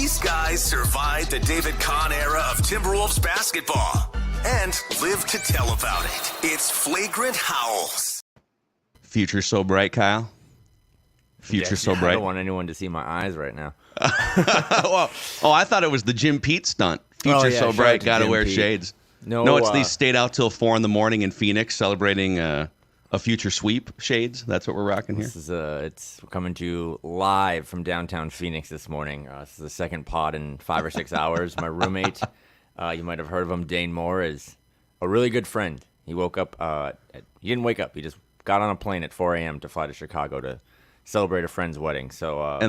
These guys survived the David Kahn era of Timberwolves basketball and live to tell about it. It's Flagrant Howls. Future so bright, Kyle. Future so bright. I don't want anyone to see my eyes right now. I thought it was the Jim Pete stunt. Future so bright, gotta wear shades. No, it's these stayed out till 4 a.m. in Phoenix celebrating a future sweep shades. That's what we're rocking here. It's coming to you live from downtown Phoenix this morning. This is the second pod in 5 or 6 hours. My roommate, you might have heard of him, Dane Moore, is a really good friend. He woke up. He didn't wake up. He just got on a plane at 4 a.m. to fly to Chicago to celebrate a friend's wedding. So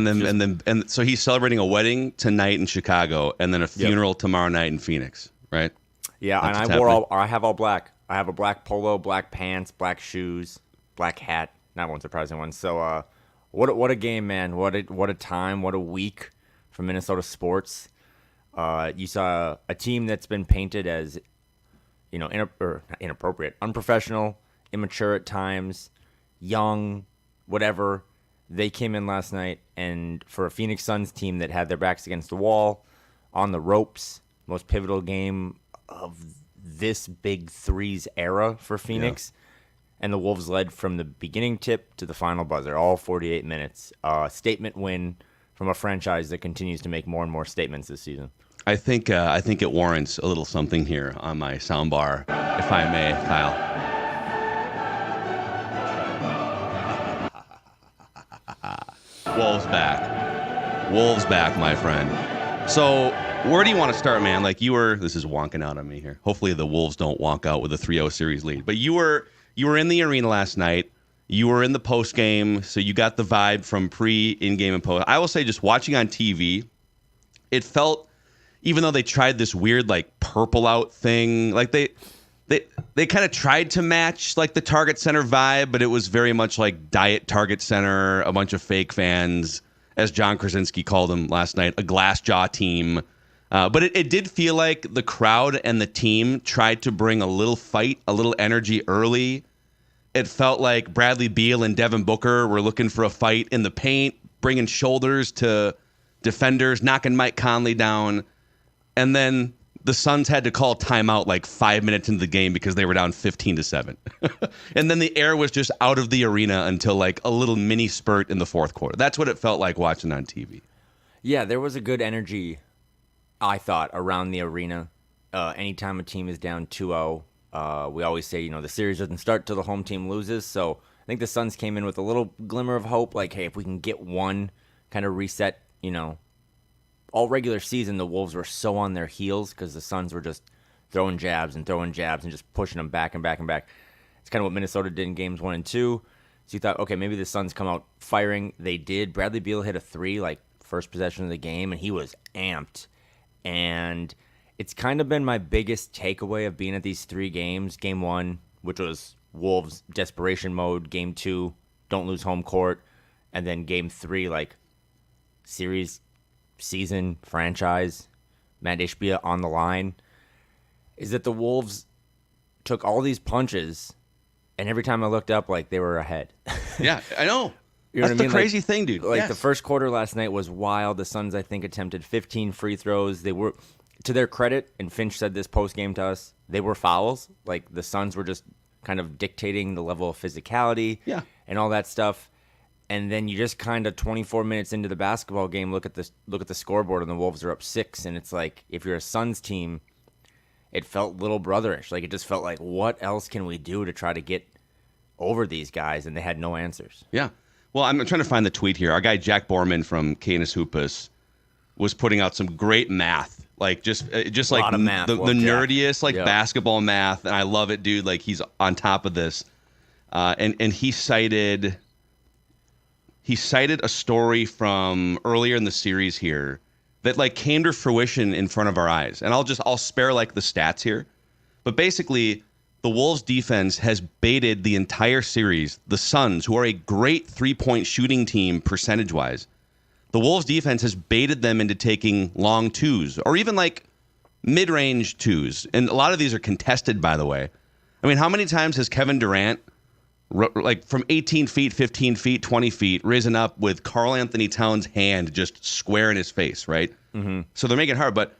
so he's celebrating a wedding tonight in Chicago, and then a funeral tomorrow night in Phoenix, right? Yeah, and I have all black. I have a black polo, black pants, black shoes, black hat. Not one surprising one. So, what a game, man! What a time! What a week for Minnesota sports. You saw a team that's been painted as, inappropriate, unprofessional, immature at times, young, whatever. They came in last night, and for a Phoenix Suns team that had their backs against the wall, on the ropes, most pivotal game of this big threes era for Phoenix, and the Wolves led from the beginning tip to the final buzzer, all 48 minutes. Statement win from a franchise that continues to make more and more statements this season. I think it warrants a little something here on my soundbar, if I may, Kyle. Wolves back, my friend. So, where do you want to start, man? This is wonking out on me here. Hopefully the Wolves don't wonk out with a 3-0 series lead. But you were in the arena last night. You were in the post game, so you got the vibe from pre, in-game, and post. I will say, just watching on TV, it felt, even though they tried this weird purple out thing, they kind of tried to match the Target Center vibe, but it was very much like Diet Target Center, a bunch of fake fans, as John Krasinski called them last night, a glass jaw team. But it did feel like the crowd and the team tried to bring a little fight, a little energy early. It felt like Bradley Beal and Devin Booker were looking for a fight in the paint, bringing shoulders to defenders, knocking Mike Conley down. And then the Suns had to call timeout 5 minutes into the game because they were down 15-7. And then the air was just out of the arena until a little mini spurt in the fourth quarter. That's what it felt like watching on TV. Yeah, there was a good energy, I thought, around the arena. Anytime a team is down 2-0, we always say, the series doesn't start till the home team loses. So I think the Suns came in with a little glimmer of hope, hey, if we can get one, kind of reset, all regular season, the Wolves were so on their heels because the Suns were just throwing jabs and just pushing them back and back and back. It's kind of what Minnesota did in games 1 and 2. So you thought, okay, maybe the Suns come out firing. They did. Bradley Beal hit a 3, first possession of the game, and he was amped. And it's kind of been my biggest takeaway of being at these 3 games. Game 1, which was Wolves desperation mode. Game 2, don't lose home court. And then game 3, series, season, franchise, Matt Ishbia on the line, is that the Wolves took all these punches, and every time I looked up, they were ahead. Yeah, I know. That's the crazy thing, dude. The first quarter last night was wild. The Suns, I think, attempted 15 free throws. They were, to their credit, and Finch said this post-game to us, they were fouls. The Suns were just kind of dictating the level of physicality and all that stuff. And then you just kind of 24 minutes into the basketball game, look at the scoreboard, and the Wolves are up 6. And it's if you're a Suns team, it felt little brotherish. It just felt what else can we do to try to get over these guys? And they had no answers. Yeah. Well, I'm trying to find the tweet here. Our guy Jack Borman from Canis Hoopus was putting out some great math, just math. The nerdiest basketball math, and I love it, dude. He's on top of this, and he cited a story from earlier in the series here that came to fruition in front of our eyes, and I'll spare the stats here, but basically, the Wolves defense has baited the entire series. The Suns, who are a great three-point shooting team percentage-wise, the Wolves defense has baited them into taking long twos or even mid-range twos. And a lot of these are contested, by the way. I mean, how many times has Kevin Durant like from 18 feet, 15 feet, 20 feet, risen up with Karl Anthony Towns' hand just square in his face, right? Mm-hmm. So they're making it hard, but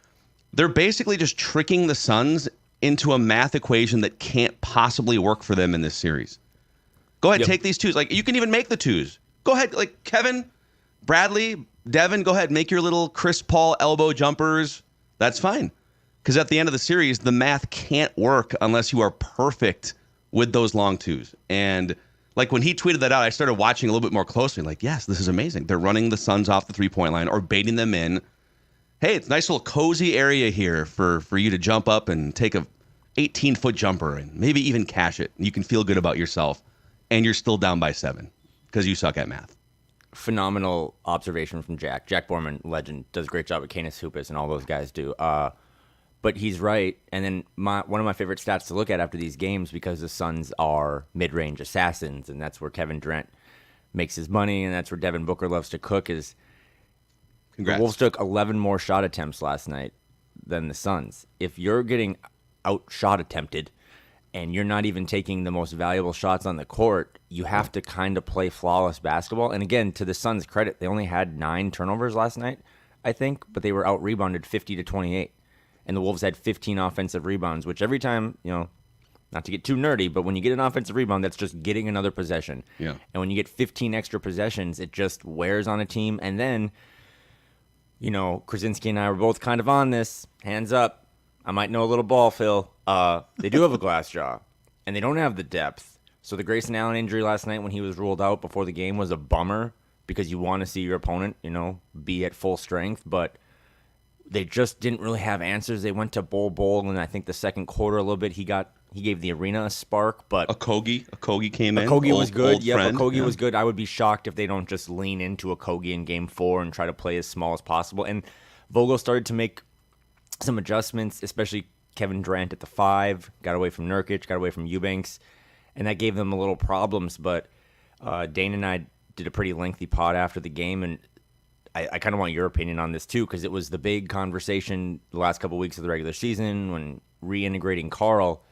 they're basically just tricking the Suns into a math equation that can't possibly work for them in this series. Go ahead, take these twos. Like, you can even make the twos. Go ahead, like Kevin, Bradley, Devin, go ahead, make your little Chris Paul elbow jumpers. That's fine. Because at the end of the series, the math can't work unless you are perfect with those long twos. And like when he tweeted that out, I started watching a little bit more closely. Like, yes, this is amazing. They're running the Suns off the three-point line or baiting them in. Hey, it's a nice little cozy area here for you to jump up and take a 18-foot jumper and maybe even cash it. You can feel good about yourself. And you're still down by 7 because you suck at math. Phenomenal observation from Jack. Jack Borman, legend, does a great job at Canis Hoopus, and all those guys do. But he's right. And then one of my favorite stats to look at after these games, because the Suns are mid-range assassins, and that's where Kevin Durant makes his money, and that's where Devin Booker loves to cook, is Congrats. The Wolves took 11 more shot attempts last night than the Suns. If you're getting out-shot attempted and you're not even taking the most valuable shots on the court, you have to kind of play flawless basketball. And again, to the Suns' credit, they only had 9 turnovers last night, I think, but they were out-rebounded 50-28. And the Wolves had 15 offensive rebounds, which every time, not to get too nerdy, but when you get an offensive rebound, that's just getting another possession. Yeah. And when you get 15 extra possessions, it just wears on a team. And then, Krasinski and I were both kind of on this. Hands up. I might know a little ball, Phil. They do have a glass jaw, and they don't have the depth. So the Grayson Allen injury last night when he was ruled out before the game was a bummer, because you want to see your opponent, be at full strength. But they just didn't really have answers. They went to bowl, and I think the second quarter a little bit he gave the arena a spark. But Okogie came in. Okogie was good. Yeah, Okogie was good. I would be shocked if they don't just lean into Okogie in Game 4 and try to play as small as possible. And Vogel started to make some adjustments, especially Kevin Durant at the 5, got away from Nurkic, got away from Eubanks, and that gave them a little problems. But Dane and I did a pretty lengthy pod after the game, and I kind of want your opinion on this too, because it was the big conversation the last couple of weeks of the regular season when reintegrating Karl.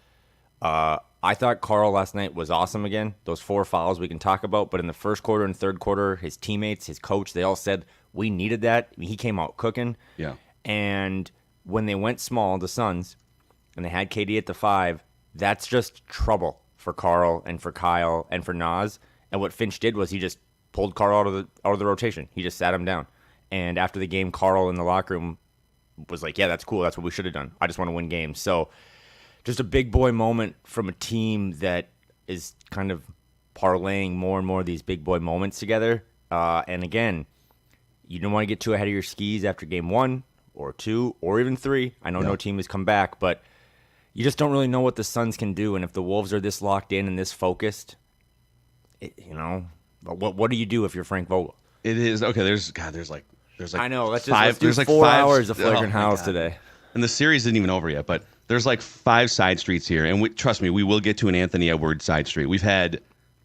I thought Karl last night was awesome again. Those 4 fouls we can talk about, but in the first quarter and third quarter, his teammates, his coach, they all said we needed that. I mean, he came out cooking. Yeah. And when they went small, the Suns, and they had KD at the 5, that's just trouble for Karl and for Kyle and for Naz. And what Finch did was he just pulled Karl out of the rotation. He just sat him down. And after the game, Karl in the locker room was like, yeah, that's cool. That's what we should have done. I just want to win games. So just a big boy moment from a team that is kind of parlaying more and more of these big boy moments together. And again, you don't want to get too ahead of your skis after game 1 or 2 or even 3. I know no team has come back, but you just don't really know what the Suns can do. And if the Wolves are this locked in and this focused, what do you do if you're Frank Vogel? It is okay. There's like I know. Let's do like 4 hours of flagrant howls today. And the series isn't even over yet, but there's like 5 side streets here, and trust me, we will get to an Anthony Edwards side street. We've had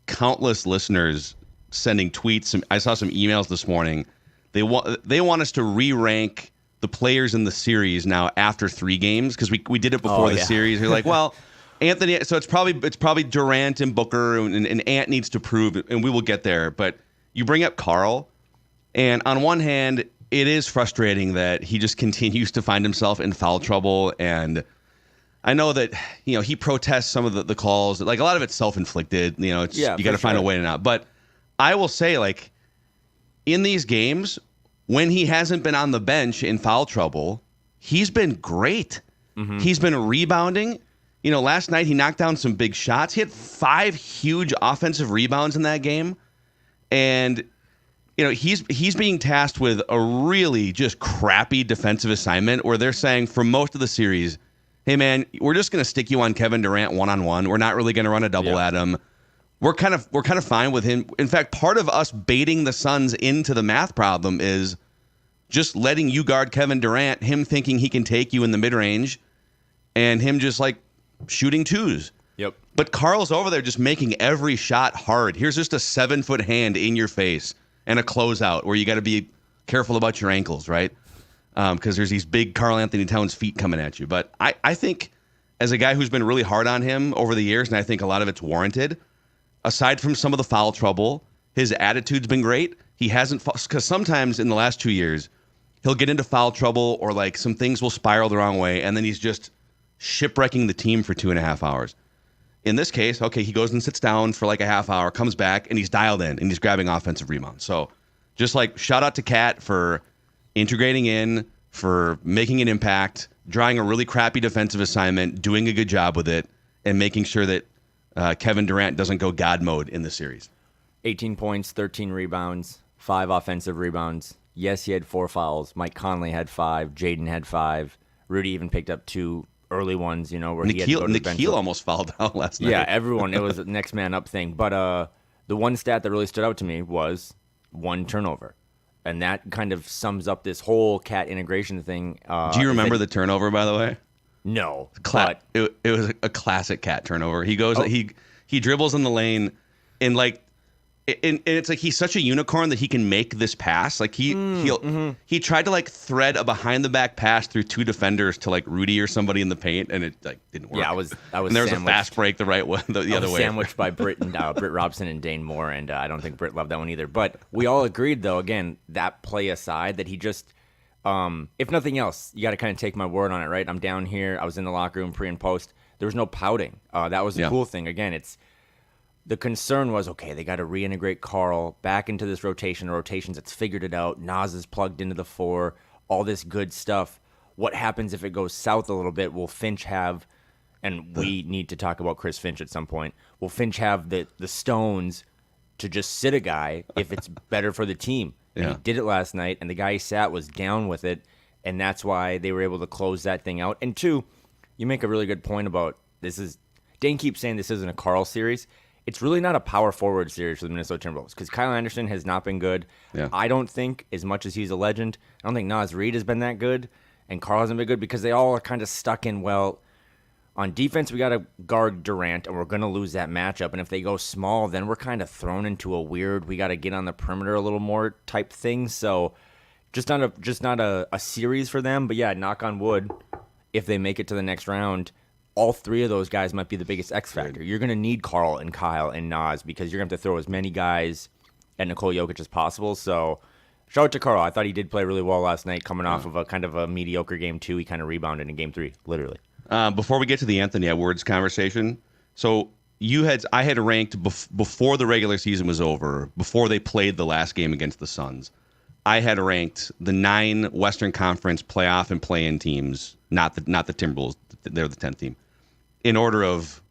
countless listeners sending tweets. I saw some emails this morning. They want us to re-rank the players in the series now after 3 games, because we did it before the series. We're like, well, Anthony. So it's probably Durant and Booker, and Ant needs to prove, and we will get there. But you bring up Karl. And on one hand, it is frustrating that he just continues to find himself in foul trouble. And I know that, he protests some of the calls. Like, a lot of it's self-inflicted. You got to find a way to not. But I will say, like, in these games, when he hasn't been on the bench in foul trouble, he's been great. Mm-hmm. He's been rebounding. Last night he knocked down some big shots. He had 5 huge offensive rebounds in that game. And he's being tasked with a really just crappy defensive assignment where they're saying for most of the series, hey, man, we're just going to stick you on Kevin Durant one-on-one. We're not really going to run a double at him. We're kind of fine with him. In fact, part of us baiting the Suns into the math problem is just letting you guard Kevin Durant, him thinking he can take you in the mid-range, and him just like shooting 2s. Yep. But Karl's over there just making every shot hard. Here's just a 7-foot hand in your face and a closeout where you got to be careful about your ankles, right? Because there's these big Karl Anthony Towns feet coming at you. But I think as a guy who's been really hard on him over the years, and I think a lot of it's warranted, aside from some of the foul trouble, his attitude's been great. He hasn't, because sometimes in the last 2 years, he'll get into foul trouble or like some things will spiral the wrong way, and then he's just shipwrecking the team for 2.5 hours. In this case, okay, he goes and sits down for like a half hour, comes back, and he's dialed in, and he's grabbing offensive rebounds. So just like shout out to Cat for integrating in, for making an impact, drawing a really crappy defensive assignment, doing a good job with it, and making sure that Kevin Durant doesn't go God mode in the series. 18 points, 13 rebounds, 5 offensive rebounds. Yes, he had 4 fouls. Mike Conley had 5. Jaden had 5. Rudy even picked up 2 early ones, where he had to go to the bench. Nikhil almost fouled out last night. Yeah, everyone. It was a next man up thing. But the one stat that really stood out to me was 1 turnover. And that kind of sums up this whole Cat integration thing. Do you remember the turnover, by the way? No. It was a classic Cat turnover. He goes, he dribbles in the lane, and like, and it's like he's such a unicorn that he can make this pass. Like he tried to like thread a behind the back pass through 2 defenders to like Rudy or somebody in the paint, and it like didn't work. Yeah, I was. And there was a fast break the right way, the other way. Sandwiched by Britt Robson and Dane Moore, and I don't think Britt loved that one either. But we all agreed, though. Again, that play aside, that he just, if nothing else, you got to kind of take my word on it, right? I'm down here. I was in the locker room pre and post. There was no pouting. That was the cool thing. Again, the concern was, okay, they got to reintegrate Karl back into this rotation. The rotations, it's figured it out. Nas is plugged into the 4, all this good stuff. What happens if it goes south a little bit? Will Finch have, and we need to talk about Chris Finch at some point, will Finch have the stones to just sit a guy if it's better for the team? And he did it last night, and the guy he sat was down with it, and that's why they were able to close that thing out. And 2, you make a really good point about Dane keeps saying this isn't a Karl series. It's really not a power forward series for the Minnesota Timberwolves because Kyle Anderson has not been good. Yeah. I don't think, as much as he's a legend, I don't think Naz Reid has been that good, and Karl hasn't been good because they all are kind of stuck in, well, on defense we got to guard Durant, and we're going to lose that matchup. And if they go small, then we're kind of thrown into a weird, we got to get on the perimeter a little more type thing. So just not a series for them. But yeah, knock on wood, if they make it to the next round, all 3 of those guys might be the biggest X factor. You're going to need Karl and Kyle and Naz because you're going to have to throw as many guys at Nikola Jokic as possible. So shout out to Karl. I thought he did play really well last night coming off of a kind of a mediocre game 2. He kind of rebounded in game 3, literally. Before we get to the Anthony Edwards conversation, so I had ranked before the regular season was over, before they played the last game against the Suns, I had ranked the 9 Western Conference playoff and play-in teams, not the Timberwolves, they're the 10th team, in order of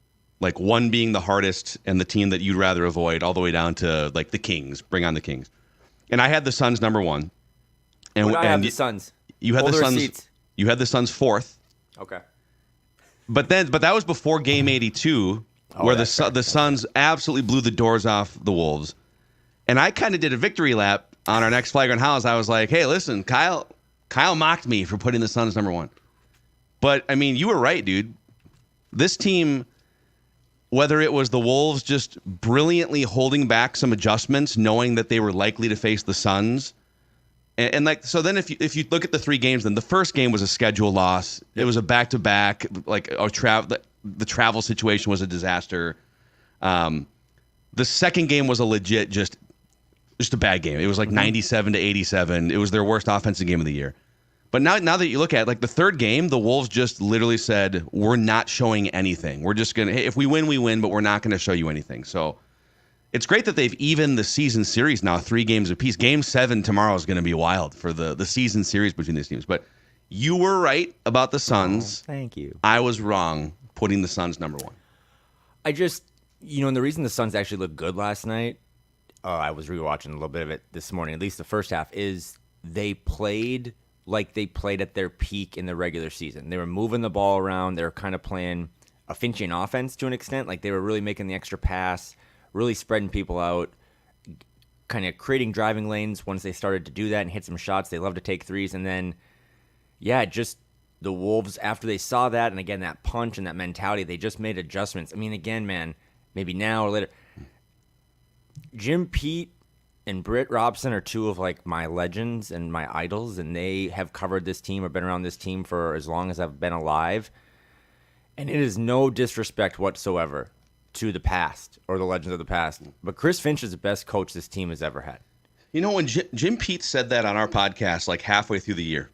like 1 being the hardest and the team that you'd rather avoid, all the way down to like the Kings. Bring on the Kings. And I had the Suns number 1. And I have the Suns. You had Hold the Suns. Receipts. You had the Suns 4th. Okay. But that was before Game 82, where the Suns absolutely blew the doors off the Wolves. And I kind of did a victory lap on our next Flagrant House. I was like, hey, listen, Kyle mocked me for putting the Suns number 1. But, I mean, you were right, dude. This team, whether it was the Wolves just brilliantly holding back some adjustments, knowing that they were likely to face the Suns, and like, so then if you look at the 3 games, then the first game was a schedule loss. It was a back-to-back, like the travel situation was a disaster. The second game was a legit just a bad game. It was like 97-87. It was their worst offensive game of the year. But now that you look at it, like the third game, the Wolves just literally said, we're not showing anything. We're just going to, hey, if we win, we win, but we're not going to show you anything. So it's great that they've evened the season series now 3 games apiece. Game 7 tomorrow is going to be wild for the season series between these teams. But you were right about the Suns. Oh, thank you. I was wrong putting the Suns number 1. I just, and the reason the Suns actually looked good last night, I was rewatching a little bit of it this morning, at least the first half, is they played like they played at their peak in the regular season. They were moving the ball around. They were kind of playing a Finchian offense to an extent. Like they were really making the extra pass, really spreading people out, kind of creating driving lanes once they started to do that and hit some shots. They love to take threes. And then, just the Wolves, after they saw that, and again, that punch and that mentality, they just made adjustments. I mean, again, man, maybe now or later, Jim Pete and Britt Robson are 2 of like my legends and my idols, and they have covered this team or been around this team for as long as I've been alive. And it is no disrespect whatsoever to the past or the legends of the past. But Chris Finch is the best coach this team has ever had. You know, when Jim Pete said that on our podcast, like halfway through the year,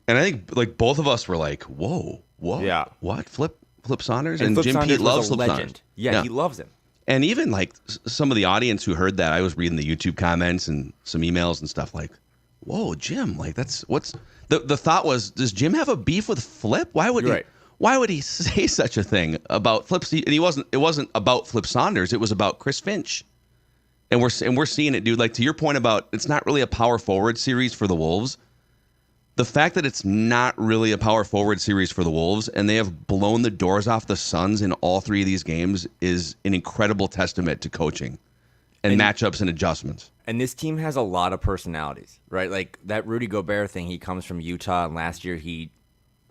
and I think like both of us were like, "Whoa, Yeah. what? Flip Saunders?" And Flip Jim Saunders Pete loves was a Flip legend. Saunders. Yeah, he loves him. And even like some of the audience who heard that, I was reading the YouTube comments and some emails and stuff like, "Whoa, Jim! Like what's the thought was? Does Jim have a beef with Flip? Why would Right. Why would he say such a thing about Flip? And it wasn't about Flip Saunders. It was about Chris Finch. And we're seeing it, dude. Like to your point about it's not really a power forward series for the Wolves. The fact that it's not really a power forward series for the Wolves and they have blown the doors off the Suns in all three of these games is an incredible testament to coaching and matchups and adjustments. And this team has a lot of personalities, right? Like that Rudy Gobert thing, he comes from Utah, and last year he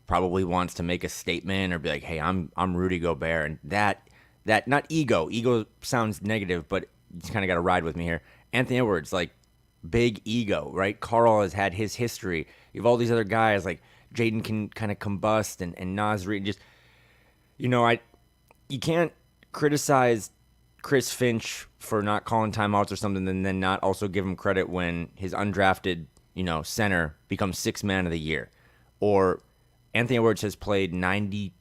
probably wants to make a statement or be like, "Hey, I'm Rudy Gobert," and that not ego. Ego sounds negative, but you just kind of got to ride with me here. Anthony Edwards, like big ego, right? Carl has had his history. You have all these other guys like Jaden can kind of combust and Naz Reid. Just you can't criticize Chris Finch for not calling timeouts or something, and then not also give him credit when his undrafted center becomes sixth man of the year, or Anthony Edwards has played 92%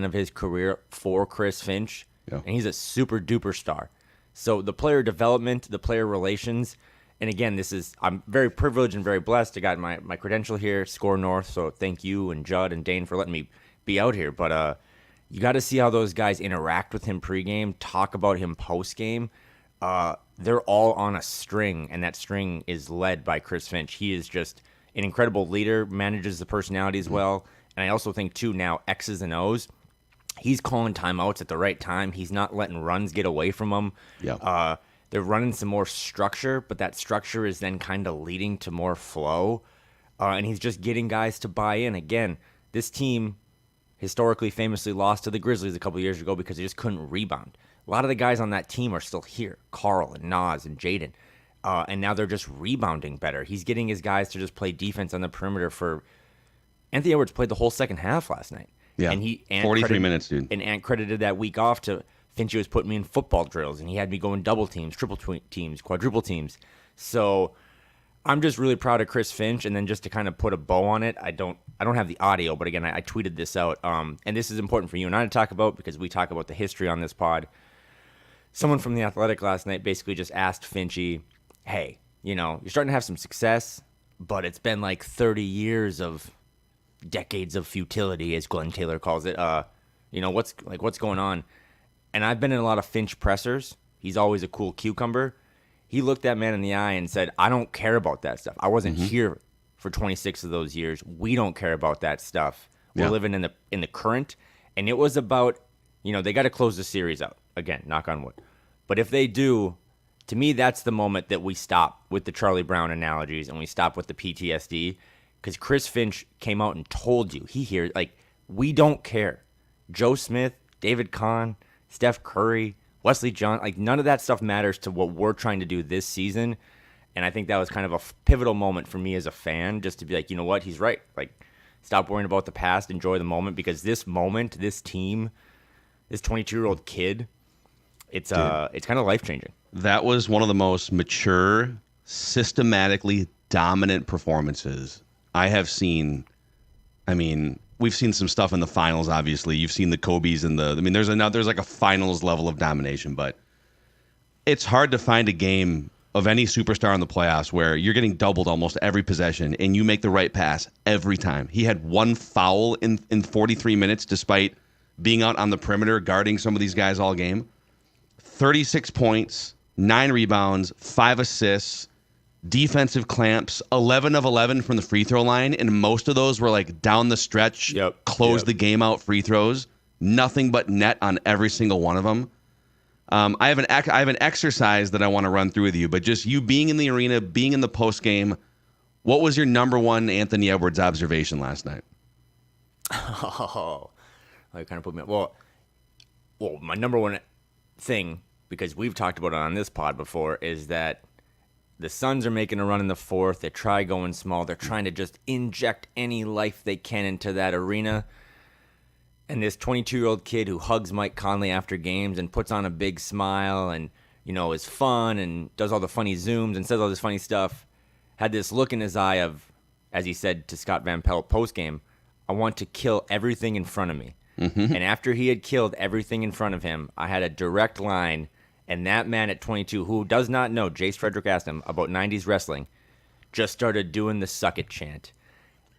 of his career for Chris Finch, and he's a super duper star. So the player development, the player relations, and again, I'm very privileged and very blessed. I got my credential here, Score North, so thank you and Judd and Dane for letting me be out here. But you got to see how those guys interact with him pregame, talk about him postgame. They're all on a string, and that string is led by Chris Finch. He is just an incredible leader, manages the personality as well. And I also think, too, now X's and O's, he's calling timeouts at the right time. He's not letting runs get away from him. Yeah. They're running some more structure, but that structure is then kind of leading to more flow. And he's just getting guys to buy in. Again, this team historically famously lost to the Grizzlies a couple years ago because they just couldn't rebound. A lot of the guys on that team are still here. Carl and Naz and Jaden. And now they're just rebounding better. He's getting his guys to just play defense on the perimeter for... Anthony Edwards played the whole second half last night. Yeah, and 43 minutes, dude. And Ant credited that week off to Finch was putting me in football drills, and he had me going double teams, triple teams, quadruple teams. So I'm just really proud of Chris Finch. And then just to kind of put a bow on it, I don't have the audio, but again, I tweeted this out. And this is important for you and I to talk about because we talk about the history on this pod. Someone from The Athletic last night basically just asked Finchy, "Hey, you're starting to have some success, but it's been like 30 years of decades of futility," as Glenn Taylor calls it. What's going on? And I've been in a lot of Finch pressers. He's always a cool cucumber. He looked that man in the eye and said, "I don't care about that stuff. I wasn't here for 26 of those years. We don't care about that stuff. We're living in the current." And it was about, they got to close the series out. Again, knock on wood. But if they do, to me, that's the moment that we stop with the Charlie Brown analogies and we stop with the PTSD. Because Chris Finch came out and told you, we don't care. Joe Smith, David Kahn, Steph Curry, Wesley John, none of that stuff matters to what we're trying to do this season. And I think that was kind of a pivotal moment for me as a fan, just to be like, you know what, he's right. Stop worrying about the past, enjoy the moment, because this moment, this team, this 22-year-old kid, it's kind of life-changing. That was one of the most mature, systematically dominant performances I have seen. I mean, we've seen some stuff in the finals, obviously. You've seen the Kobe's and there's like a finals level of domination, but it's hard to find a game of any superstar in the playoffs where you're getting doubled almost every possession and you make the right pass every time. He had one foul in 43 minutes despite being out on the perimeter guarding some of these guys all game. 36 points, 9 rebounds, 5 assists, defensive clamps, 11 of 11 from the free throw line, and most of those were down the stretch, close the game out free throws. Nothing but net on every single one of them. I have an exercise that I want to run through with you, but just you being in the arena, being in the post game, what was your number one Anthony Edwards observation last night? Oh, I kind of put me. Well, my number one thing, because we've talked about it on this pod before, is that the Suns are making a run in the fourth. They try going small. They're trying to just inject any life they can into that arena. And this 22-year-old kid who hugs Mike Conley after games and puts on a big smile and, is fun and does all the funny zooms and says all this funny stuff, had this look in his eye of, as he said to Scott Van Pelt postgame, I want to kill everything in front of me. Mm-hmm. And after he had killed everything in front of him, I had a direct line, and that man at 22, who does not know, Jace Frederick asked him about 90s wrestling, just started doing the suck it chant.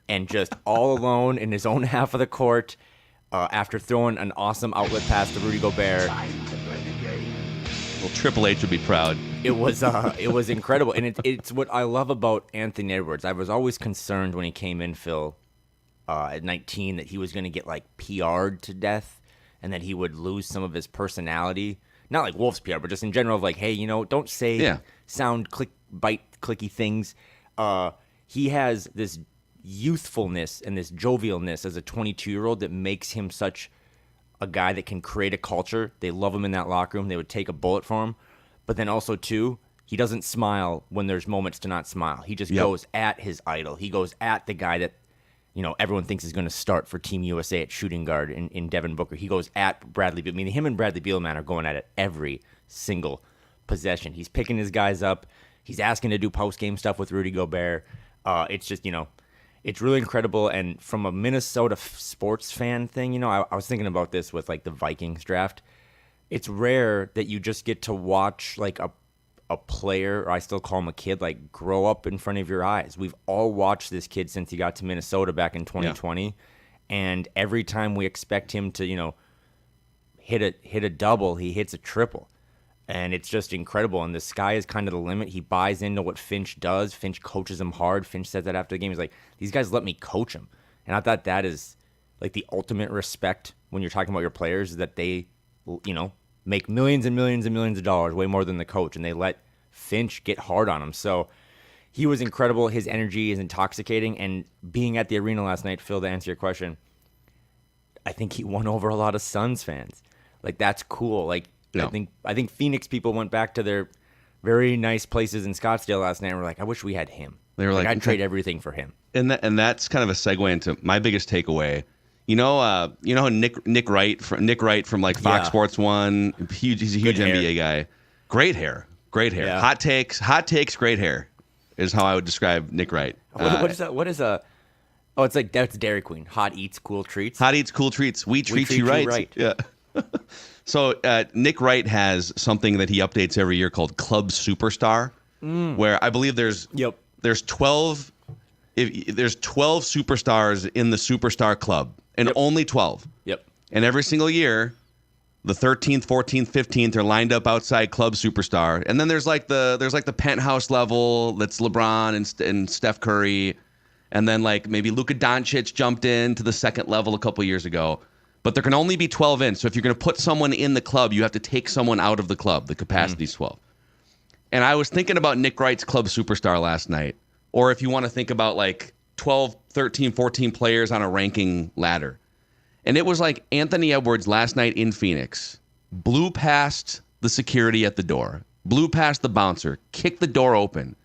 And just all alone in his own half of the court, after throwing an awesome outlet pass to Rudy Gobert. Well, Triple H would be proud. It was incredible, and it's what I love about Anthony Edwards. I was always concerned when he came in, Phil, at 19, that he was going to get like PR'd to death, and that he would lose some of his personality. Not like Wolves PR, but just in general of like, hey, don't say sound clicky things. He has this youthfulness and this jovialness as a 22-year-old that makes him such a guy that can create a culture. They love him in that locker room. They would take a bullet for him. But then also, too, he doesn't smile when there's moments to not smile. He just goes at his idol. He goes at the guy that, everyone thinks is going to start for Team USA at shooting guard in Devin Booker. He goes at Bradley Beal. I mean, him and Bradley Beal, man, are going at it every single possession. He's picking his guys up. He's asking to do post-game stuff with Rudy Gobert. It's just, it's really incredible. And from a Minnesota sports fan thing, I was thinking about this with like the Vikings draft. It's rare that you just get to watch like a player, or I still call him a kid, like grow up in front of your eyes. We've all watched this kid since he got to Minnesota back in 2020. Yeah. And every time we expect him to, hit a double, he hits a triple. And it's just incredible. And the sky is kind of the limit. He buys into what Finch does. Finch coaches him hard. Finch said that after the game. He's like, these guys let me coach him. And I thought that is like the ultimate respect when you're talking about your players, is that they, make millions and millions and millions of dollars, way more than the coach. And they let Finch get hard on him. So he was incredible. His energy is intoxicating. And being at the arena last night, Phil, to answer your question, I think he won over a lot of Suns fans. Like, that's cool. Like, no. I think Phoenix people went back to their very nice places in Scottsdale last night and were like, I wish we had him. They were like I'd trade everything for him. And that's kind of a segue into my biggest takeaway. You know Nick Wright from like Fox Sports 1, he's a huge NBA guy. Great hair. Yeah. Hot takes, great hair is how I would describe Nick Wright. What is that? What is a? Oh, it's like that's Dairy Queen. Hot eats cool treats. We treat you right. Yeah. So Nick Wright has something that he updates every year called Club Superstar, where I believe there's 12 superstars in the Superstar Club, and only 12. Yep. And every single year, the 13th, 14th, 15th are lined up outside Club Superstar, and then there's like the penthouse level that's LeBron and Steph Curry, and then like maybe Luka Doncic jumped in to the second level a couple years ago. But there can only be 12 in. So if you're going to put someone in the club, you have to take someone out of the club. The capacity is 12. And I was thinking about Nick Wright's Club Superstar last night. Or if you want to think about like 12, 13, 14 players on a ranking ladder. And it was like Anthony Edwards last night in Phoenix blew past the security at the door, blew past the bouncer, kicked the door open,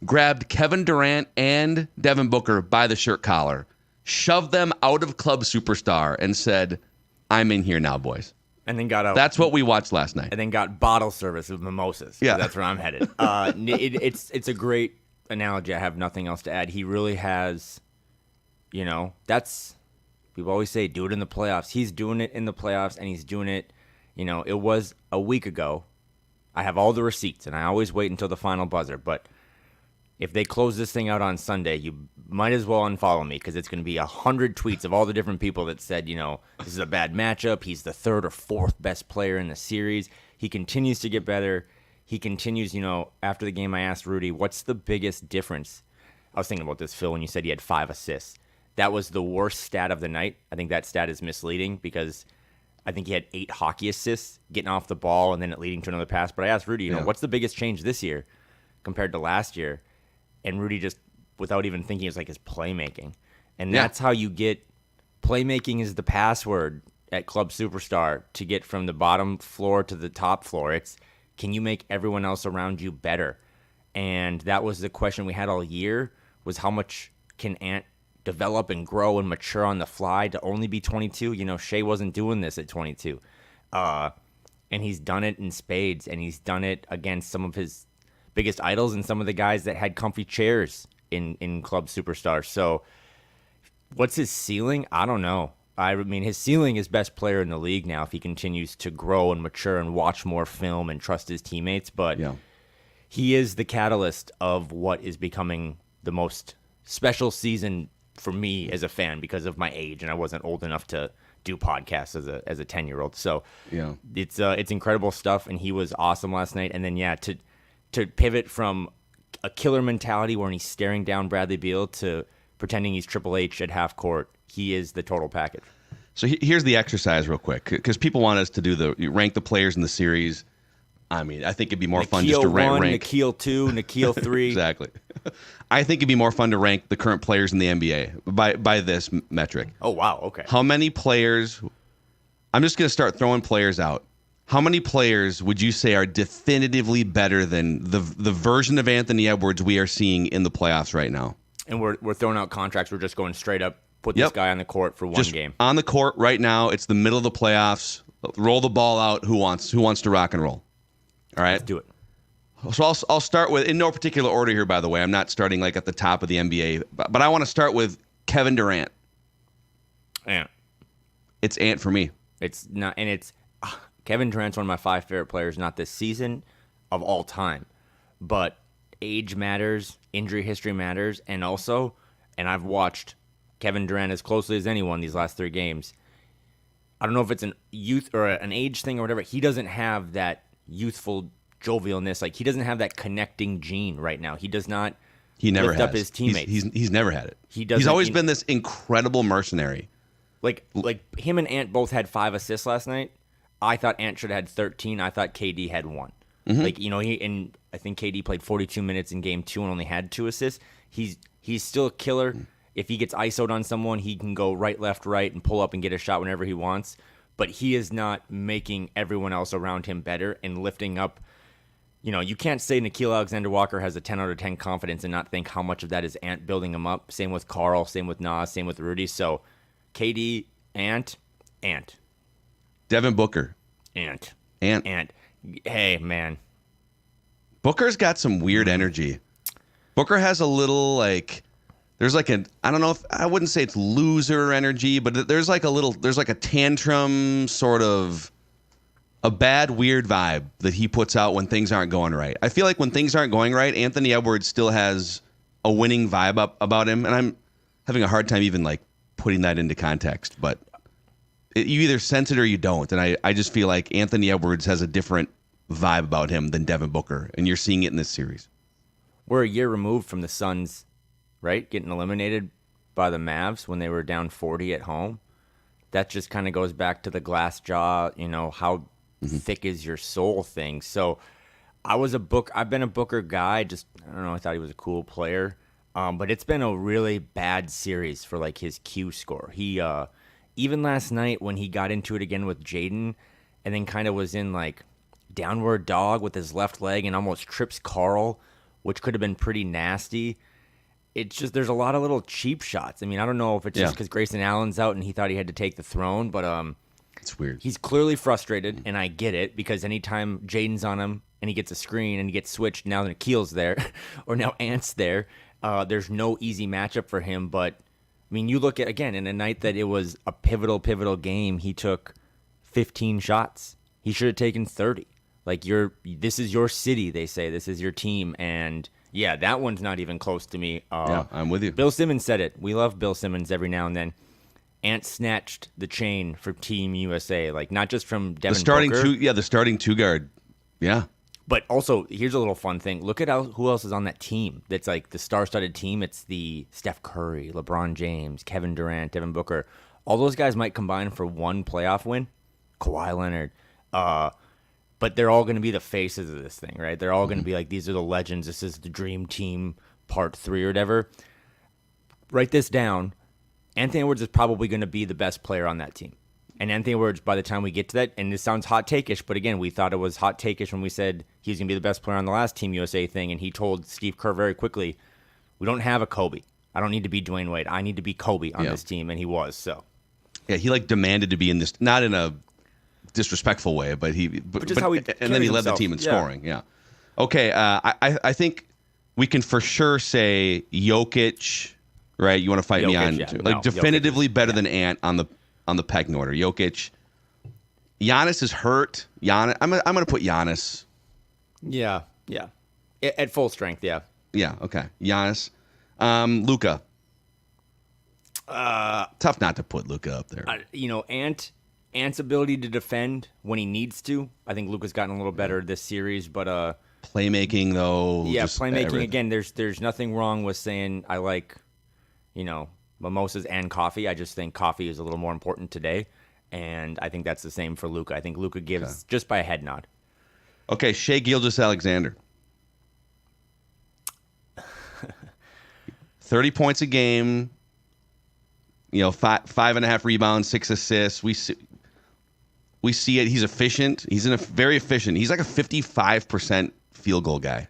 grabbed Kevin Durant and Devin Booker by the shirt collar, shoved them out of Club Superstar, and said, I'm in here now, boys. And then got out. That's what we watched last night. And then got bottle service of mimosas. Yeah. That's where I'm headed. It's a great analogy. I have nothing else to add. He really has, that's, people always say, do it in the playoffs. He's doing it in the playoffs, and he's doing it, it was a week ago. I have all the receipts, and I always wait until the final buzzer, but if they close this thing out on Sunday, you might as well unfollow me, because it's going to be 100 tweets of all the different people that said, this is a bad matchup. He's the third or fourth best player in the series. He continues to get better. He continues, after the game I asked Rudy, what's the biggest difference? I was thinking about this, Phil, when you said he had 5 assists. That was the worst stat of the night. I think that stat is misleading, because I think he had 8 hockey assists, getting off the ball and then it leading to another pass. But I asked Rudy, what's the biggest change this year compared to last year? And Rudy just, without even thinking, is like his playmaking. And that's how you get, playmaking is the password at Club Superstar to get from the bottom floor to the top floor. It's, can you make everyone else around you better? And that was the question we had all year, was how much can Ant develop and grow and mature on the fly to only be 22. You know, Shea wasn't doing this at 22. And he's done it in spades, and he's done it against some of his biggest idols and some of the guys that had comfy chairs in club superstars. So what's his ceiling? I don't know. I mean, his ceiling is best player in the league now if he continues to grow and mature and watch more film and trust his teammates. But he is the catalyst of what is becoming the most special season for me as a fan because of my age, and I wasn't old enough to do podcasts as a 10-year-old. So it's incredible stuff, and he was awesome last night. And then to pivot from a killer mentality where he's staring down Bradley Beal to pretending he's Triple H at half court, he is the total package. So here's the exercise real quick, because people want us to do rank the players in the series. I mean, I think it'd be more fun just to rank. Nikhil 2, Nikhil 3. Exactly. I think it'd be more fun to rank the current players in the NBA by this metric. Oh, wow. Okay. How many players? I'm just going to start throwing players out. How many players would you say are definitively better than the version of Anthony Edwards we are seeing in the playoffs right now? And we're throwing out contracts. We're just going straight up, put this guy on the court for one game. On the court right now. It's the middle of the playoffs. Roll the ball out. Who wants to rock and roll? All right. Let's do it. So I'll start with, in no particular order here, by the way. I'm not starting like at the top of the NBA, but I want to start with Kevin Durant. Ant. It's Ant for me. It's not, and it's Kevin Durant's one of my 5 favorite players, not this season, of all time. But age matters, injury history matters, and also, and I've watched Kevin Durant as closely as anyone these last 3 games. I don't know if it's an youth or an age thing or whatever. He doesn't have that youthful jovialness. Like, he doesn't have that connecting gene right now. He does not. He never lift has. up his teammates. He's never had it. He's always been this incredible mercenary. Like him and Ant both had 5 assists last night. I thought Ant should have had 13. I thought KD had 1. Mm-hmm. Like, you know, I think KD played 42 minutes in game 2 and only had 2 assists. He's still a killer. Mm-hmm. If he gets ISO'd on someone, he can go right, left, right, and pull up and get a shot whenever he wants. But he is not making everyone else around him better and lifting up. You know, you can't say Nickeil Alexander-Walker has a 10 out of 10 confidence and not think how much of that is Ant building him up. Same with Carl, same with Nas, same with Rudy. So, KD, Ant. Devin Booker. Ant. Hey, man. Booker's got some weird energy. Booker has a little, like, there's like I don't know if, I wouldn't say it's loser energy, but there's like a tantrum sort of, a bad, weird vibe that he puts out when things aren't going right. I feel like when things aren't going right, Anthony Edwards still has a winning vibe about him, and I'm having a hard time even like putting that into context, but you either sense it or you don't, and I just feel like Anthony Edwards has a different vibe about him than Devin Booker, and you're seeing it in this series. We're a year removed from the Suns, right, getting eliminated by the Mavs when they were down 40 at home. That just kind of goes back to the glass jaw, you know, how thick is your soul thing. So I've been a Booker guy. Just, I don't know, I thought he was a cool player. But it's been a really bad series for like his Q score. He even last night when he got into it again with Jaden and then kind of was in like downward dog with his left leg and almost trips Carl, which could have been pretty nasty. It's just, there's a lot of little cheap shots. I mean, I don't know if it's just because Grayson Allen's out and he thought he had to take the throne, but it's weird. He's clearly frustrated, and I get it, because anytime Jaden's on him and he gets a screen and he gets switched, now Nikhil's there, or now Ant's there, there's no easy matchup for him. But, I mean, you look at, again, in a night that it was a pivotal game, he took 15 shots. He should have taken 30. Like, this is your city, they say. This is your team, and yeah, that one's not even close to me. Yeah, I'm with you. Bill Simmons said it. We love Bill Simmons every now and then. Ant snatched the chain for Team USA, like not just from Devin Booker. The starting 2 guard. Yeah. But also, here's a little fun thing. Look at who else is on that team. That's like the star-studded team. It's the Steph Curry, LeBron James, Kevin Durant, Devin Booker. All those guys might combine for one playoff win. Kawhi Leonard. But they're all going to be the faces of this thing, right? They're all going to be like, these are the legends. This is the dream team part 3 or whatever. Write this down. Anthony Edwards is probably going to be the best player on that team. And Anthony Edwards, by the time we get to that, and this sounds hot take-ish, but again, we thought it was hot take-ish when we said he was going to be the best player on the last Team USA thing, and he told Steve Kerr very quickly, we don't have a Kobe. I don't need to be Dwayne Wade. I need to be Kobe on Yeah. this team, and he was. So Yeah, he like demanded to be in this, not in a disrespectful way, but just how he and then he carries led the himself. team in Yeah. scoring. Yeah. Okay, I think we can for sure say Jokic. Right, you want to fight me Jokic, on yeah. like No, definitively Jokic is- better than Ant on the pecking order. Jokic. Giannis is hurt. Giannis, I'm gonna put Giannis. Yeah. At full strength, yeah. Yeah, okay. Giannis. Luka. Tough not to put Luka up there. Ant's ability to defend when he needs to. I think Luka's gotten a little better this series, but Playmaking though. yeah, just playmaking everything. again. There's nothing wrong with saying I like, mimosas and coffee. I just think coffee is a little more important today, and I think that's the same for Luka. I think Luka gives just by a head nod. Okay, Shea Gilgeous-Alexander. 30 points a game. 5.5 rebounds, 6 assists. We see it. He's efficient. He's very efficient. He's like a 55% field goal guy.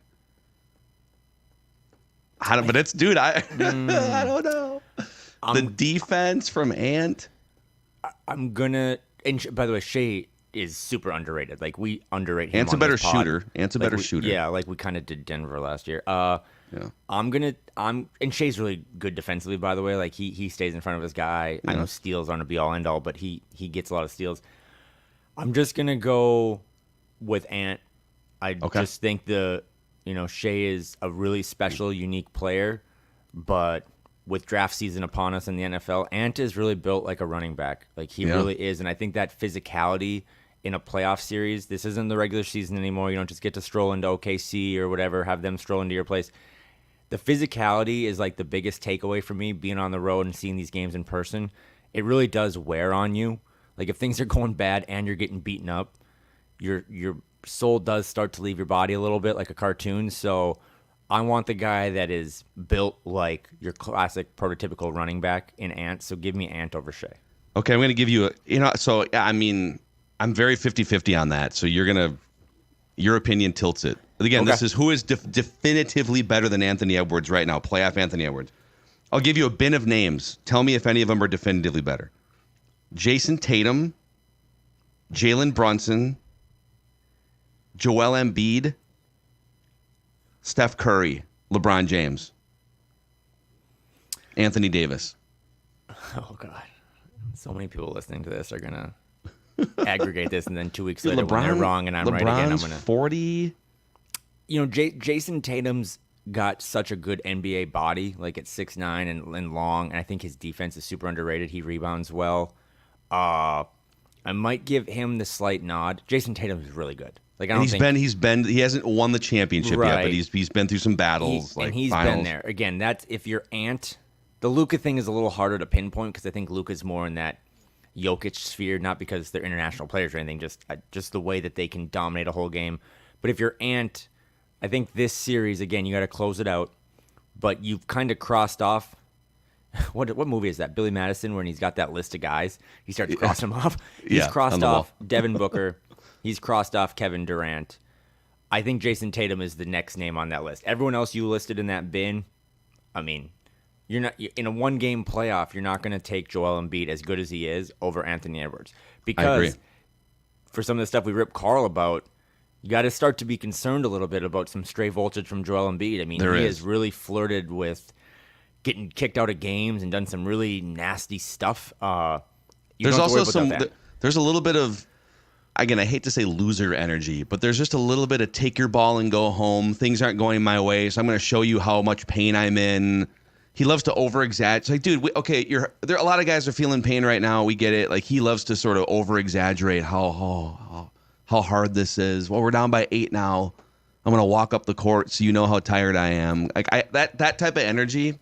But it's, dude, I don't know. The defense from Ant. I'm gonna. And by the way, Shea is super underrated. Like we underrate him. Ant's a on better this pod. shooter. Ant's a better shooter. Yeah, like we kind of did Denver last year. Yeah. And Shea's really good defensively, by the way. Like he stays in front of his guy. I know steals aren't a be all end all, but he gets a lot of steals. I'm just gonna go with Ant. I just think Shea is a really special, unique player, but with draft season upon us in the NFL, Ant is really built like a running back. Like he really is, and I think that physicality in a playoff series. This isn't the regular season anymore. You don't just get to stroll into OKC or whatever, have them stroll into your place. The physicality is like the biggest takeaway for me being on the road and seeing these games in person. It really does wear on you. Like if things are going bad and you're getting beaten up, your soul does start to leave your body a little bit like a cartoon. So I want the guy that is built like your classic prototypical running back in Ant. So give me Ant over Shea. Okay, I'm going to give you I'm very 50-50 on that. So your opinion tilts it. Again, Okay. This is who is definitively better than Anthony Edwards right now, playoff Anthony Edwards. I'll give you a bin of names. Tell me if any of them are definitively better. Jason Tatum, Jalen Brunson, Joel Embiid, Steph Curry, LeBron James, Anthony Davis. Oh, God. So many people listening to this are going to aggregate this, and then 2 weeks later when they're wrong and I'm right again, I'm going to... 40. Jason Tatum's got such a good NBA body, like at 6'9" and long, and I think his defense is super underrated. He rebounds well. I might give him the slight nod. Jason Tatum is really good. Like He hasn't won the championship yet, but he's been through some battles. And he's finals. been there. Again, that's if you're Ant. The Luka thing is a little harder to pinpoint because I think Luka's more in that Jokic sphere, not because they're international players or anything, just the way that they can dominate a whole game. But if you're Ant, I think this series, again, you got to close it out. But you've kind of crossed off. What movie is that? Billy Madison, when he's got that list of guys, he starts crossing them off. He's crossed off Devin Booker. He's crossed off Kevin Durant. I think Jason Tatum is the next name on that list. Everyone else you listed in that bin, I mean, you're not in a one-game playoff. You're not going to take Joel Embiid, as good as he is, over Anthony Edwards, because for some of the stuff we ripped Carl about, you got to start to be concerned a little bit about some stray voltage from Joel Embiid. I mean, he has really flirted with getting kicked out of games and done some really nasty stuff. There's also there's a little bit of, again, I hate to say loser energy, but there's just a little bit of take your ball and go home. Things aren't going my way, so I'm going to show you how much pain I'm in. He loves to over-exaggerate. It's like, dude, there are a lot of guys are feeling pain right now. We get it. Like, he loves to sort of over-exaggerate how hard this is. Well, we're down by 8 now. I'm going to walk up the court so you know how tired I am. Like, that type of energy,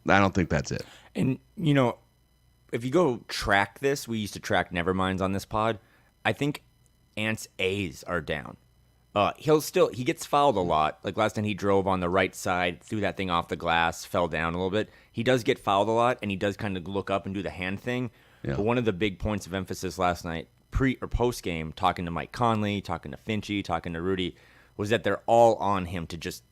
I don't think that's it. And, if you go track this, we used to track Neverminds on this pod. I think Ant's A's are down. He gets fouled a lot. Like last time he drove on the right side, threw that thing off the glass, fell down a little bit. He does get fouled a lot, and he does kind of look up and do the hand thing. Yeah. But one of the big points of emphasis last night, pre or post game, talking to Mike Conley, talking to Finch, talking to Rudy, was that they're all on him to just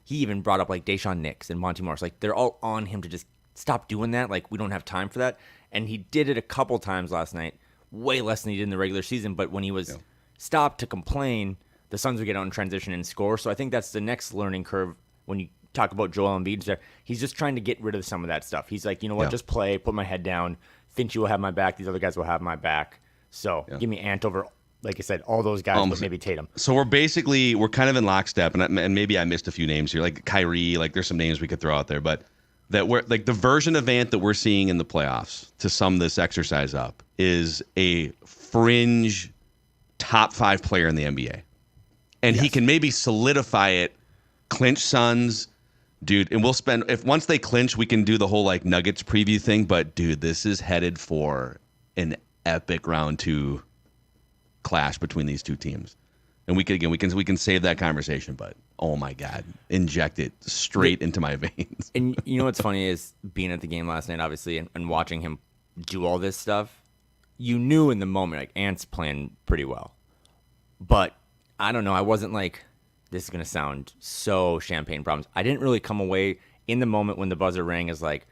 he even brought up like Deshaun Nix and Monty Morris. Like they're all on him to just stop doing that. Like we don't have time for that. And he did it a couple times last night, way less than he did in the regular season. But when he was stopped to complain, the Suns would get out in transition and score. So I think that's the next learning curve when you talk about Joel Embiid. He's just trying to get rid of some of that stuff. He's like, you know what, just play, put my head down. Finch will have my back. These other guys will have my back. So give me Ant over, like I said, all those guys, but maybe Tatum. So we're kind of in lockstep, and maybe I missed a few names here, like Kyrie. Like there's some names we could throw out there, but that we're like the version of Ant that we're seeing in the playoffs. To sum this exercise up, is a fringe top 5 player in the NBA, and he can maybe solidify it, clinch Suns. Dude, and if once they clinch, we can do the whole like Nuggets preview thing. But dude, this is headed for an epic round 2 clash between these two teams. And we can save that conversation, but oh my God, inject it straight into my veins. And you know what's funny is being at the game last night, obviously, and watching him do all this stuff, you knew in the moment, like Ant's playing pretty well. But I don't know, I wasn't like, this is going to sound so champagne problems. I didn't really come away in the moment when the buzzer rang as like,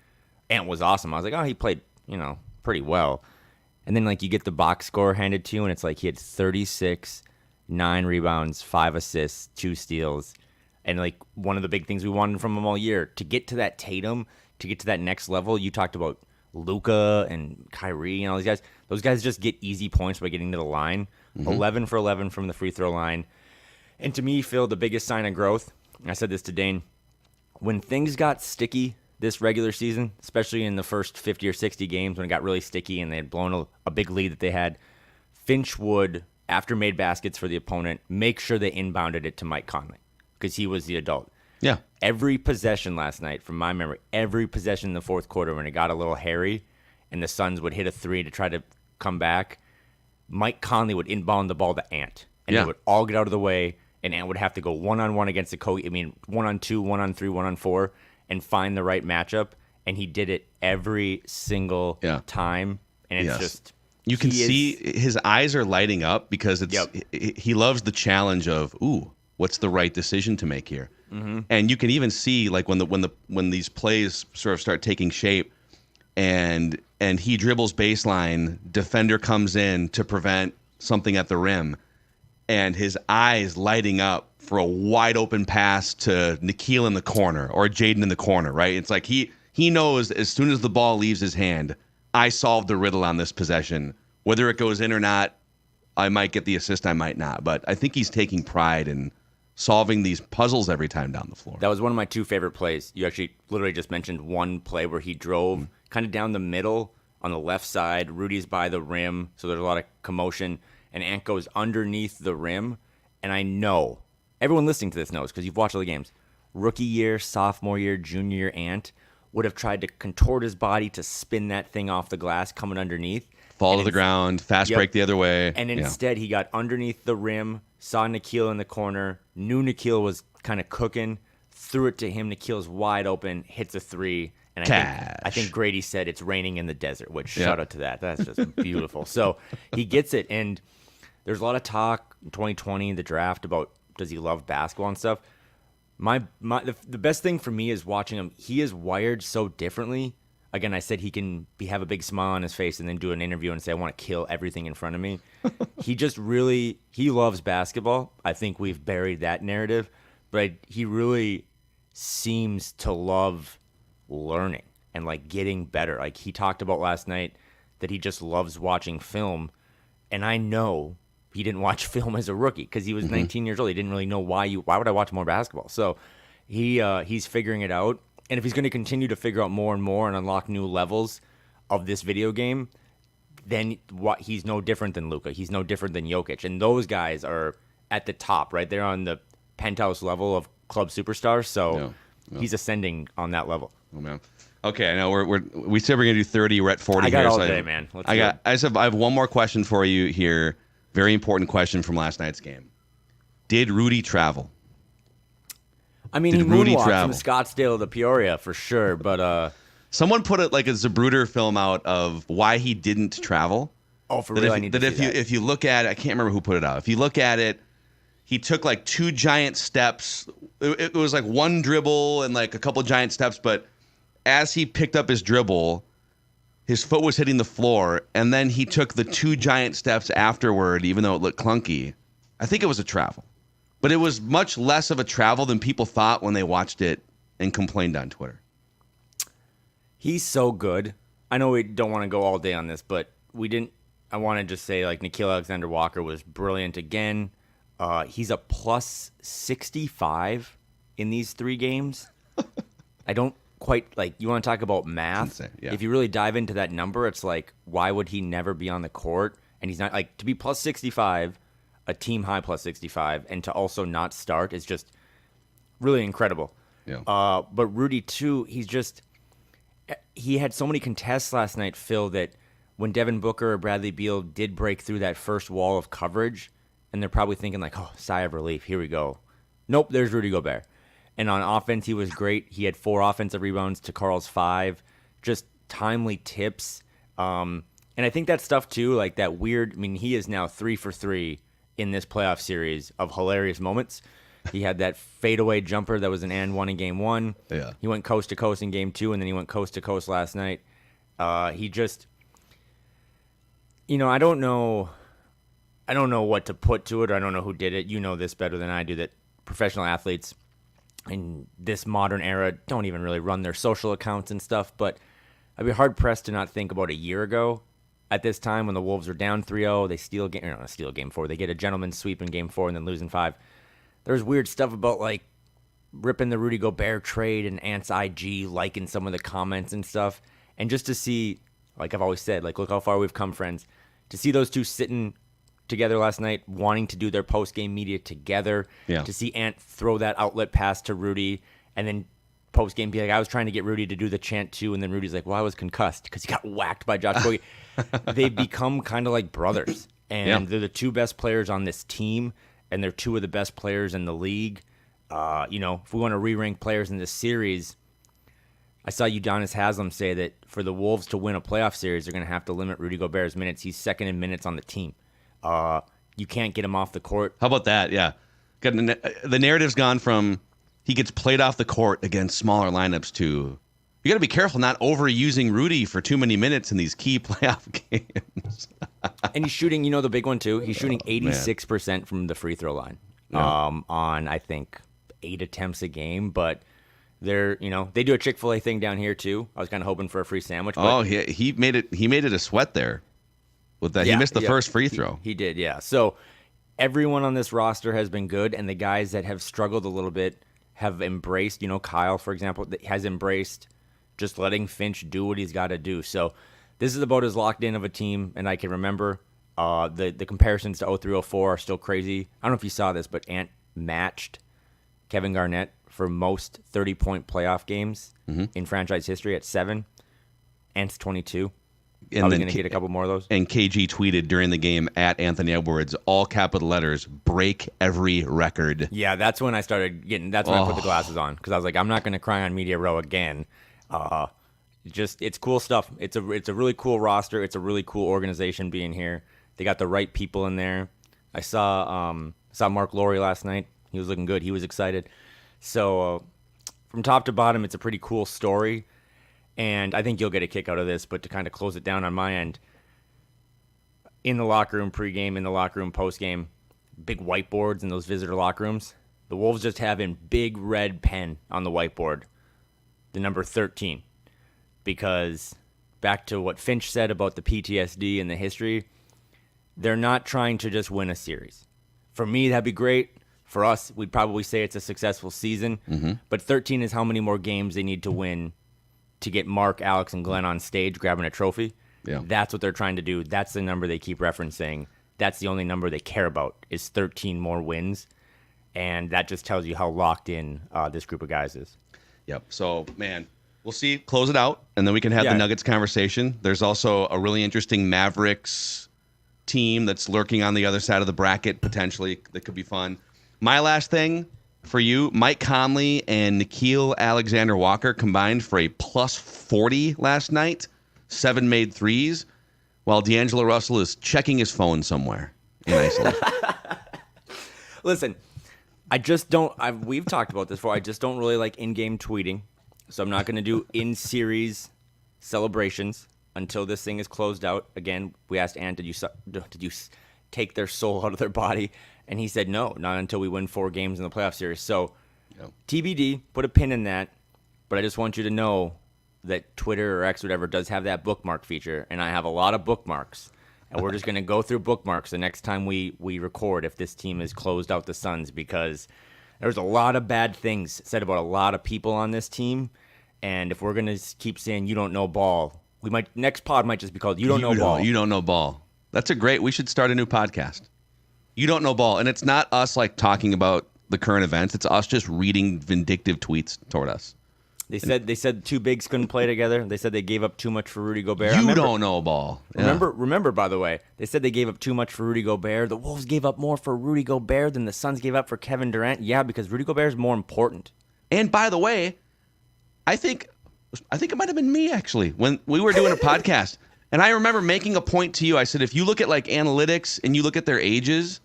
Ant was awesome. I was like, oh, he played, pretty well. And then like you get the box score handed to you, and it's like he had 36, 9 rebounds, 5 assists, 2 steals. And like one of the big things we wanted from him all year, to get to that Tatum, to get to that next level, you talked about Luka and Kyrie and all these guys. Those guys just get easy points by getting to the line. 11 for 11 from the free throw line. And to me, Phil, the biggest sign of growth, and I said this to Dane, when things got sticky this regular season, especially in the first 50 or 60 games when it got really sticky and they had blown a big lead that they had, Finch would, after made baskets for the opponent, make sure they inbounded it to Mike Conley because he was the adult. Yeah. Every possession last night, from my memory, every possession in the fourth quarter when it got a little hairy and the Suns would hit a 3 to try to come back, Mike Conley would inbound the ball to Ant. And they would all get out of the way, and Ant would have to go one-on-one against the Kobe. 1-on-2, 1-on-3, 1-on-4, and find the right matchup. And he did it every single time. And it's just... You can see his eyes are lighting up because he loves the challenge of, ooh, what's the right decision to make here? Mm-hmm. And you can even see like when these plays sort of start taking shape and he dribbles baseline, defender comes in to prevent something at the rim, and his eyes lighting up for a wide open pass to Nikhil in the corner or Jaden in the corner, right? It's like he knows as soon as the ball leaves his hand, I solved the riddle on this possession. Whether it goes in or not, I might get the assist, I might not. But I think he's taking pride in solving these puzzles every time down the floor. That was one of my 2 favorite plays. You actually literally just mentioned one play where he drove kind of down the middle on the left side. Rudy's by the rim, so there's a lot of commotion. And Ant goes underneath the rim. And I know, everyone listening to this knows because you've watched all the games, rookie year, sophomore year, junior year Ant would have tried to contort his body to spin that thing off the glass coming underneath. Fall to the ground, fast break the other way. And instead, he got underneath the rim, saw Nikhil in the corner, knew Nikhil was kind of cooking, threw it to him. Nikhil's wide open, hits a 3. And I think Grady said it's raining in the desert, which shout out to that. That's just beautiful. So he gets it. And there's a lot of talk in 2020, the draft, about does he love basketball and stuff. The best thing for me is watching him. He is wired so differently. Again, I said he can have a big smile on his face and then do an interview and say, I want to kill everything in front of me. He loves basketball. I think we've buried that narrative. But he really seems to love learning and like getting better. Like he talked about last night that he just loves watching film. And I know he didn't watch film as a rookie because he was 19 years old. He didn't really know why would I watch more basketball? So he's figuring it out. And if he's going to continue to figure out more and more and unlock new levels of this video game, then he's no different than Luka. He's no different than Jokic. And those guys are at the top, right? They're on the penthouse level of club superstars. So he's ascending on that level. Oh man. Okay, I know we said we're gonna do 30. We're at 40. I got here, all day, man. I have one more question for you here. Very important question from last night's game. Did Rudy travel? I mean, he moonwalked from Scottsdale to Peoria for sure, but someone put it like a Zapruder film out of why he didn't travel. Oh, for real? I need to see that. If you look at it, I can't remember who put it out. If you look at it, he took like 2 giant steps. It was like one dribble and like a couple giant steps, but as he picked up his dribble, his foot was hitting the floor, and then he took the 2 giant steps afterward, even though it looked clunky. I think it was a travel, but it was much less of a travel than people thought when they watched it and complained on Twitter. He's so good. I know we don't want to go all day on this, but I want to just say, like, Nickeil Alexander-Walker was brilliant again. He's a plus 65 in these 3 games. I don't quite, like, you want to talk about math? Yeah. If you really dive into that number, it's like, why would he never be on the court? And he's not, like, to be plus 65, a team high plus 65, and to also not start is just really incredible. Yeah. But Rudy, too, he had so many contests last night, Phil, that when Devin Booker or Bradley Beal did break through that first wall of coverage, and they're probably thinking like, oh, sigh of relief, here we go. Nope, there's Rudy Gobert. And on offense, he was great. He had 4 offensive rebounds to Carl's 5, just timely tips. And I think that stuff, too, like that weird, I mean, he is now 3 for 3 in this playoff series of hilarious moments. He had that fadeaway jumper that was an and 1 in game 1. Yeah. He went coast to coast in game 2, and then he went coast to coast last night. He just, I don't know what to put to it, or I don't know who did it. You know this better than I do, that professional athletes in this modern era don't even really run their social accounts and stuff. But I'd be hard-pressed to not think about a year ago at this time when the Wolves were down 3-0. They steal game 4. They get a gentleman's sweep in game 4 and then lose in 5. There's weird stuff about, like, ripping the Rudy Gobert trade and Ant's IG, liking some of the comments and stuff. And just to see, like I've always said, like, look how far we've come, friends. To see those two sitting together last night, wanting to do their post-game media together. Yeah. To see Ant throw that outlet pass to Rudy, and then post-game be like, I was trying to get Rudy to do the chant too, and then Rudy's like, well, I was concussed because he got whacked by Josh Bogie. They've become kind of like brothers, and they're the 2 best players on this team, and they're 2 of the best players in the league. If we want to re-rank players in this series, I saw Udonis Haslem say that for the Wolves to win a playoff series, they're going to have to limit Rudy Gobert's minutes. He's second in minutes on the team. You can't get him off the court. How about that? Yeah. The narrative's gone from he gets played off the court against smaller lineups to you got to be careful not overusing Rudy for too many minutes in these key playoff games. And he's shooting, the big one too. He's shooting 86% from the free throw line on, I think, 8 attempts a game. But they do a Chick-fil-A thing down here too. I was kind of hoping for a free sandwich. But he made it a sweat there with that. He missed the first free throw. He did, yeah. So everyone on this roster has been good, and the guys that have struggled a little bit have embraced, Kyle, for example, has embraced just letting Finch do what he's got to do. So this is about as locked in of a team, and I can remember the comparisons to 03-04 are still crazy. I don't know if you saw this, but Ant matched Kevin Garnett for most 30-point playoff games in franchise history at 7. Ant's 22. Probably going to get a couple more of those. And KG tweeted during the game at Anthony Edwards, all capital letters, break every record. Yeah, that's when I started getting, that's when I put the glasses on. Because I was like, I'm not going to cry on Media Row again. It's cool stuff. It's a really cool roster. It's a really cool organization being here. They got the right people in there. I saw Mark Laurie last night. He was looking good. He was excited. So from top to bottom, it's a pretty cool story. And I think you'll get a kick out of this, but to kind of close it down on my end, in the locker room pregame, in the locker room postgame, big whiteboards in those visitor locker rooms, the Wolves just have in big red pen on the whiteboard the number 13. Because back to what Finch said about the PTSD and the history, they're not trying to just win a series. For me, that'd be great. For us, we'd probably say it's a successful season. Mm-hmm. But 13 is how many more games they need to win to get Mark, Alex, and Glenn on stage grabbing a trophy. Yeah. That's what they're trying to do. That's the number they keep referencing. That's the only number they care about is 13 more wins. And that just tells you how locked in this group of guys is. Yep. So, man, we'll see. Close it out, and then we can have the Nuggets conversation. There's also a really interesting Mavericks team that's lurking on the other side of the bracket, potentially, that could be fun. My last thing for you, Mike Conley and Nickeil Alexander-Walker combined for a plus 40 last night. 7 made threes, while D'Angelo Russell is checking his phone somewhere in isolation. Listen, I just don't. We've talked about this before. I just don't really like in-game tweeting, so I'm not going to do in-series celebrations until this thing is closed out. Again, we asked Ant, did you take their soul out of their body? And he said no, not until we win 4 games in the playoff series. So, TBD, put a pin in that. But I just want you to know that Twitter or X, whatever, does have that bookmark feature, and I have a lot of bookmarks. And we're just going to go through bookmarks the next time we record if this team has closed out the Suns, because there's a lot of bad things said about a lot of people on this team. And if we're going to keep saying you don't know ball, next pod might just be called You Don't Know Ball. You don't know ball. That's we should start a new podcast. You don't know ball. And it's not us like talking about the current events. It's us just reading vindictive tweets toward us. They said two bigs couldn't play together. They said they gave up too much for Rudy Gobert. You don't know ball. Yeah. Remember, by the way, they said they gave up too much for Rudy Gobert. The Wolves gave up more for Rudy Gobert than the Suns gave up for Kevin Durant. Yeah, because Rudy Gobert is more important. And by the way, I think it might have been me, actually, when we were doing a podcast. And I remember making a point to you. I said, if you look at like analytics and you look at their ages,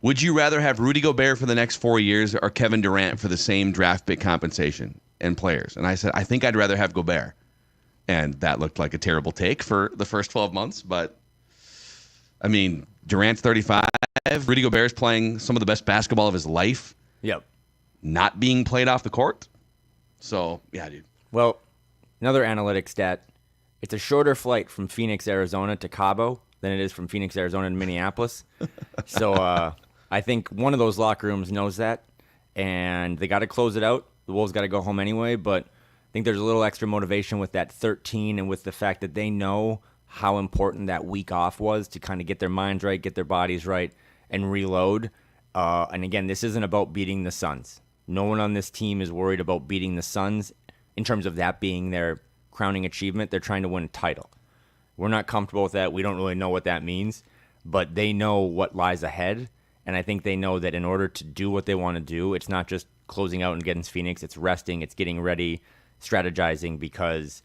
would you rather have Rudy Gobert for the next 4 years or Kevin Durant for the same draft pick compensation and players? And I said, I think I'd rather have Gobert. And that looked like a terrible take for the first 12 months. But, I mean, Durant's 35. Rudy Gobert's playing some of the best basketball of his life. Yep. Not being played off the court. So, yeah, dude. Well, another analytic stat. It's a shorter flight from Phoenix, Arizona to Cabo than it is from Phoenix, Arizona to Minneapolis. So I think one of those locker rooms knows that, and they got to close it out. The Wolves got to go home anyway, but I think there's a little extra motivation with that 13 and with the fact that they know how important that week off was to kind of get their minds right, get their bodies right, and reload. And again, this isn't about beating the Suns. No one on this team is worried about beating the Suns in terms of that being their crowning achievement. They're trying to win a title. We're not comfortable with that. We don't really know what that means, but they know what lies ahead. And I think they know that in order to do what they want to do, it's not just closing out and getting Phoenix. It's resting. It's getting ready, strategizing, because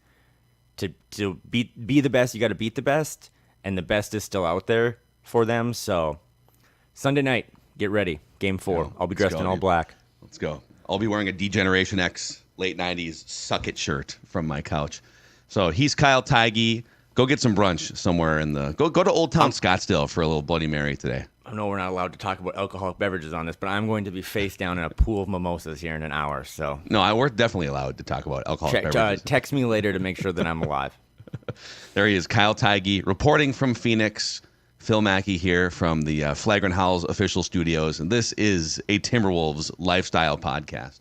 to be the best, you got to beat the best, and the best is still out there for them. So Sunday night, get ready. Game 4. I'll be dressed in all black. Let's go. I'll be wearing a D-Generation X late 90s Suck It shirt from my couch. So he's Kyle Theige. Go get some brunch somewhere in the... Go to Old Town Scottsdale for a little Bloody Mary today. I know we're not allowed to talk about alcoholic beverages on this, but I'm going to be face down in a pool of mimosas here in an hour. So no, we're definitely allowed to talk about alcoholic beverages. Text me later to make sure that I'm alive. There he is, Kyle Theige, reporting from Phoenix. Phil Mackey here from the Flagrant Howls official studios, and this is a Timberwolves lifestyle podcast.